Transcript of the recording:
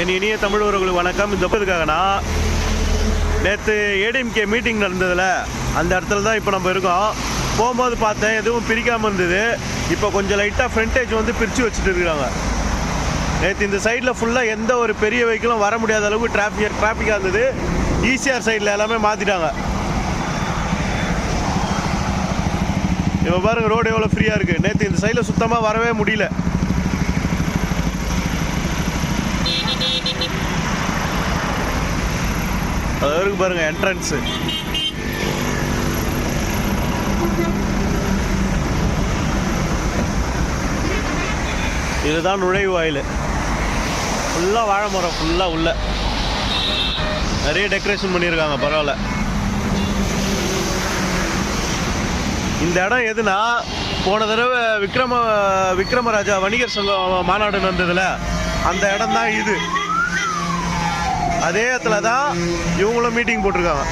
என் இனிய தமிழ் உறவுகளுக்கு வணக்கம். இந்த இதுக்காகனா நேற்று ஏடிஎம்கே மீட்டிங் நடந்ததில் அந்த இடத்துல தான் இப்போ நம்ம இருக்கோம். போகும்போது பார்த்தேன் எதுவும் பிரிக்காமல் இருந்தது. இப்போ கொஞ்சம் லைட்டாக ஃப்ரண்டேஜ் வந்து பிரித்து வச்சுட்டு இருக்கிறாங்க. நேற்று இந்த சைடில் ஃபுல்லாக எந்த ஒரு பெரிய வெஹிக்கிளும் வர முடியாத அளவுக்கு டிராஃபிக்காக இருந்தது. ஈசிஆர் சைடில் எல்லாமே மாற்றிட்டாங்க. இப்போ பாருங்கள் ரோடு எவ்வளோ ஃப்ரீயாக இருக்குது. நேற்று இந்த சைடில் சுத்தமாக வரவே முடியல. அது வரைக்கும் பாருங்க என்ட்ரன்ஸு. இதுதான் நுழைவு வாயில். ஃபுல்லாக வாழை மரம் ஃபுல்லாக உள்ள நிறைய டெக்கரேஷன் பண்ணியிருக்காங்க. பரவாயில்ல. இந்த இடம் எதுனா போன தடவை விக்ரமராஜா வணிகர் சங்கம் மாநாடு நடந்ததில் அந்த இடம் தான் இது. அதே இடத்துல தான் இவங்களும் மீட்டிங் போட்டிருக்காங்க.